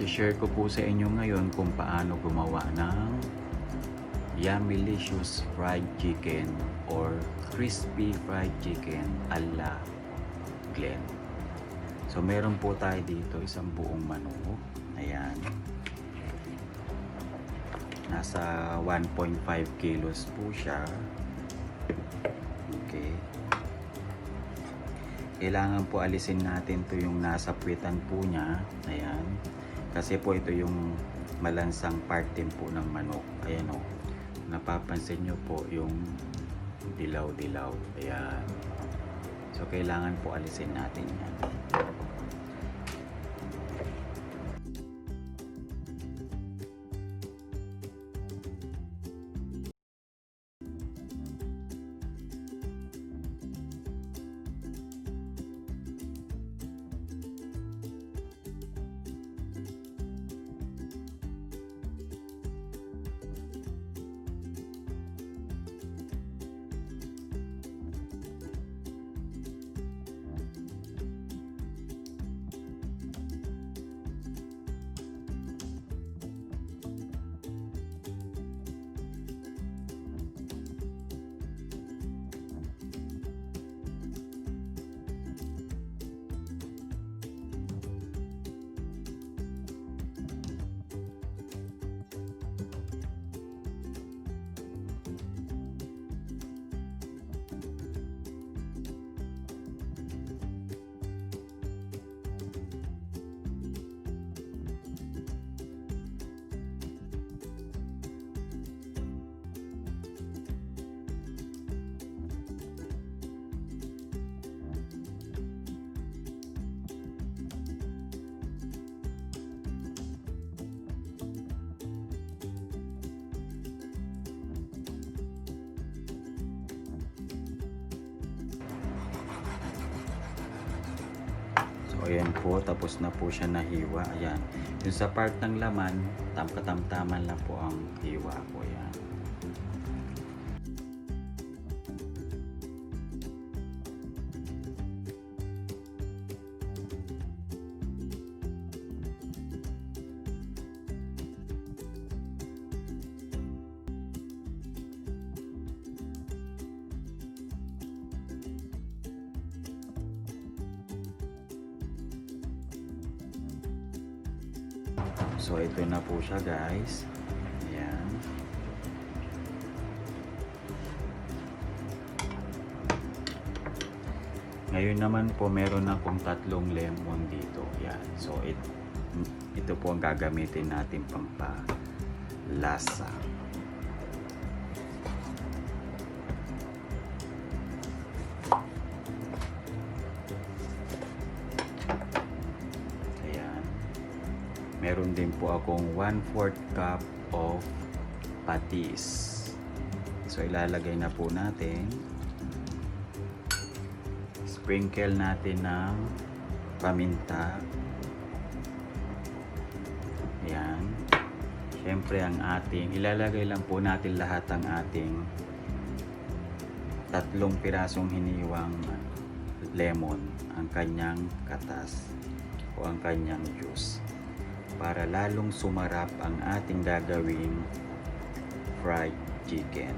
I-share ko po sa inyo ngayon kung paano gumawa ng Yummylicious Fried Chicken or Crispy Fried Chicken ala Glen. So meron po tayo dito isang buong manok. Ayan. Nasa 1.5 kilos po siya. Okay. Kailangan po alisin natin to yung nasa puwitan po niya. Ayan. Kasi po ito yung malansang part din po ng manok. Ayan o. Napapansin nyo po yung dilaw-dilaw. Ayan. So kailangan po alisin natin yan. So ayan po, tapos na po siya nahiwa. Ayan. Yung sa part ng laman, katamtaman lang po ang hiwa ko. Ayan. So ito na po siya guys. Ayan. Ngayon naman po meron akong 3 lemon dito. Ayan. So ito po ang gagamitin natin pampalasa. Meron din po akong 1/4 cup of patis. So ilalagay na po natin. Sprinkle natin ng paminta. Ayan. Siyempre ang ating, ilalagay lang po natin lahat ang ating 3 pirasong hiniwang lemon, ang kanyang katas o ang kanyang juice, para lalong sumarap ang ating gagawing fried chicken.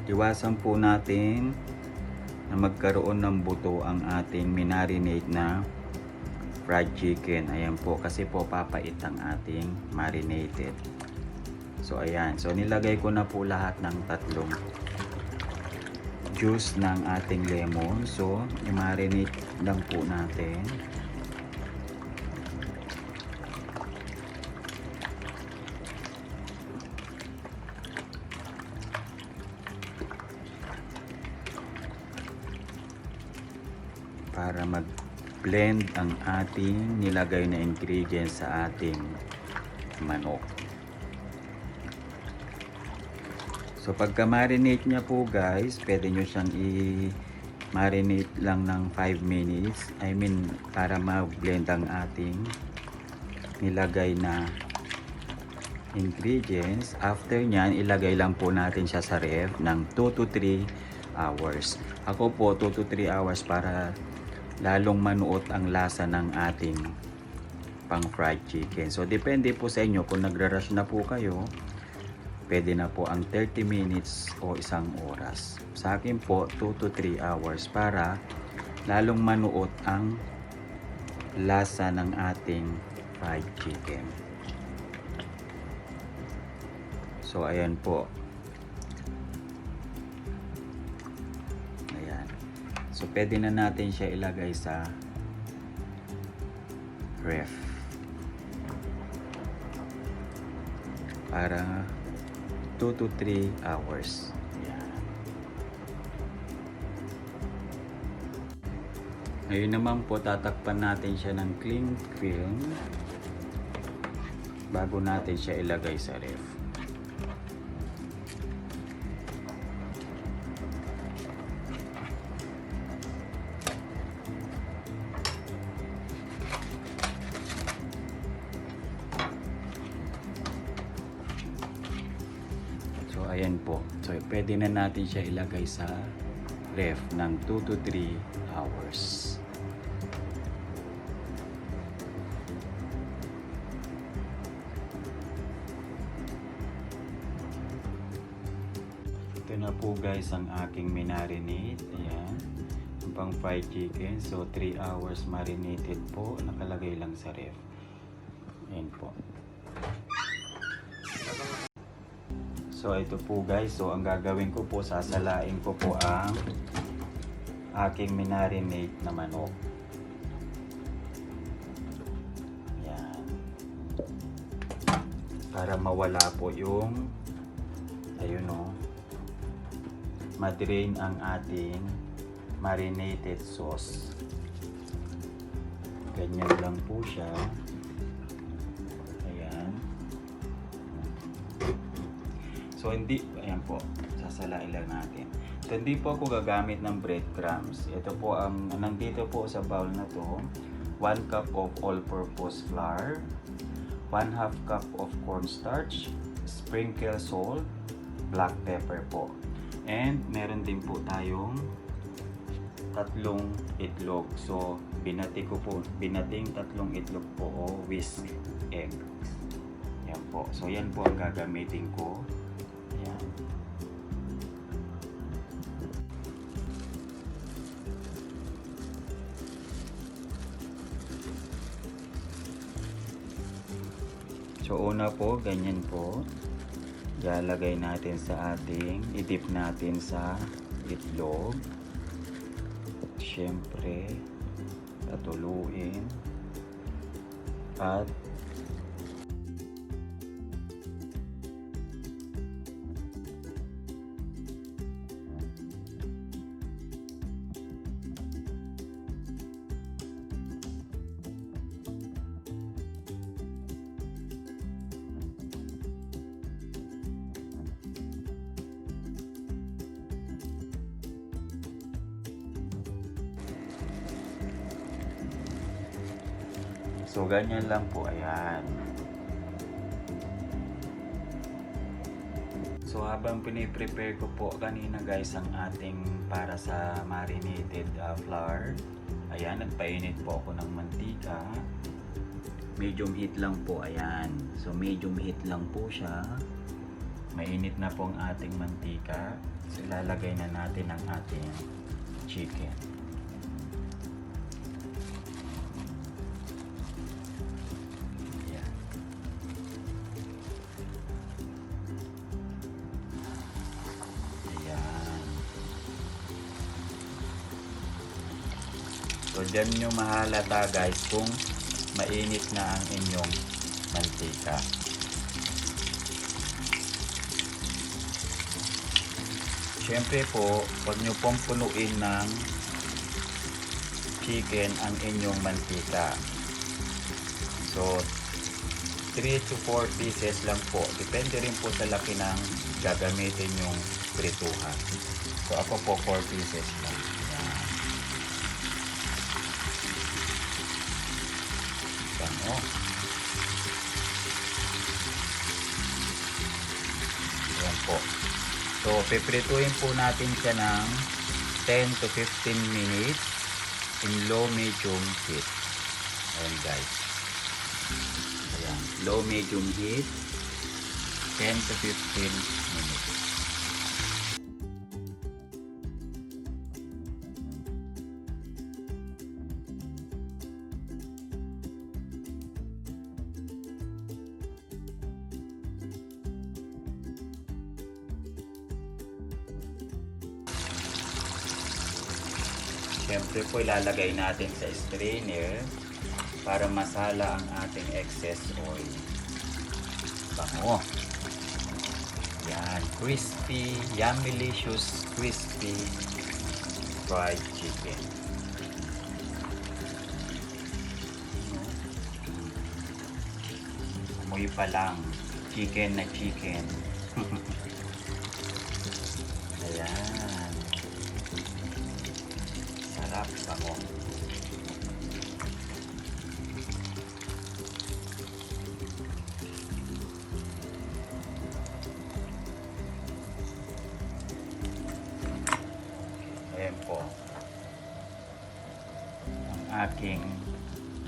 Iwasan po natin na magkaroon ng buto ang ating minarinate na fried chicken. Ayan po, kasi po papait ang ating marinated. So ayan, so nilagay ko na po lahat ng 3 juice ng ating lemon. So i-marinate lang po natin. Para mag-blend ang ating nilagay na ingredients sa ating manok. So So pagka marinate niya po guys, pwede nyo siyang i-marinate lang ng 5 minutes. I mean, para ma-blend ang ating nilagay na ingredients. After nyan, ilagay lang po natin siya sa ref ng 2 to 3 hours. Ako po 2 to 3 hours para lalong manuot ang lasa ng ating pang fried chicken. So depende po sa inyo kung nagra-rush na po kayo, pwede na po ang 30 minutes o 1 oras. Sa akin po 2 to 3 hours para lalong manuot ang lasa ng ating fried chicken. So ayan po. Ayan. So pwede na natin siya ilagay sa ref para 2 to 3 hours. Ayan. Ngayon naman po tatakpan natin siya ng cling film bago natin siya ilagay sa ref. So ayan po. So pwede na natin siya ilagay sa ref ng 2 to 3 hours. Ito na po guys ang aking minarinate. Ayan. Ang pang fried chicken. So 3 hours marinated po. Nakalagay lang sa ref. Ayan po. So ito po guys, so ang gagawin ko po, sasalain ko po ang aking minarinate na manok. Yan. Para mawala po yung, ayun o, madrain ang ating marinated sauce. Ganyan lang po siya. So hindi, ayan po, sasalain lang natin. So hindi po ako gagamit ng breadcrumbs. Ito po ang, nandito po sa bowl na to, 1 cup of all-purpose flour, 1/2 cup of cornstarch, sprinkle salt, black pepper po. And meron din po tayong 3 itlog. So binating 3 itlog po o whisk egg. Yan po. So yan po ang gagamitin ko. Ayan. So una po, ganyan po. Ilalagay natin sa ating, i-dip natin sa itlog. Siyempre, patuluin. At so ganyan lang po, ayan. So habang piniprepare ko po kanina guys ang ating para sa marinated flour, ayan, nagpainit po ako ng mantika. Medium heat lang po, ayan. So medium heat lang po siya. Mainit na po ang ating mantika. So ilalagay na natin ang ating chicken. So dyan nyo mahalata guys kung mainit na ang inyong mantika. Siyempre po, huwag nyo pong punuin ng chicken ang inyong mantika. So 3 to 4 pieces lang po. Depende rin po sa laki ng gagamitin yung prituhan. So ako po 4 pieces lang. Yan. Bango. Yan po. So piprituhin po natin siya ng 10 to 15 minutes in low medium heat. Ayan guys. Ayan. Low medium heat 10 to 15 minutes. Siyempre po ilalagay natin sa strainer para masala ang ating excess oil. Bango. Yan, crispy, Yummylicious Crispy Fried Chicken. Amoy pa lang, chicken na chicken. Ayan. Sarap, bango. Ayan po ang aking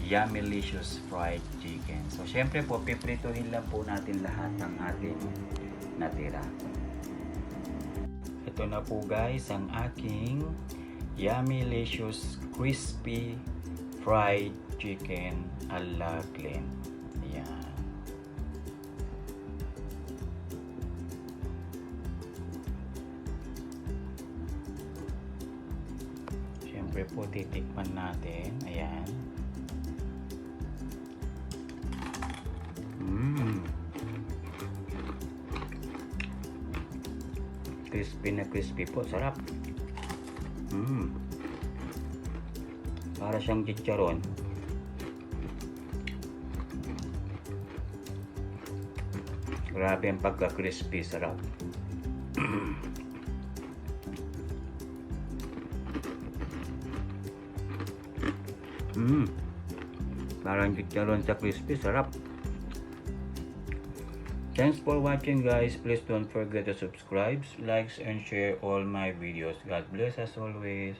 Yummylicious Fried Chicken. So syempre po piprituhin lang po natin lahat ng ating natira. Ito na po guys ang aking Yummylicious Crispy Fried Chicken ala Glen. Ayan. Siyempre po titikman natin. Ayan. Crispy na crispy po. Sarap. Para siyang chicharon. Grabe ang pagka-crispy. Sarap. Parang chicharon sa crispy. Sarap. Thanks for watching guys. Please don't forget to subscribe, like, and share all my videos. God bless as always.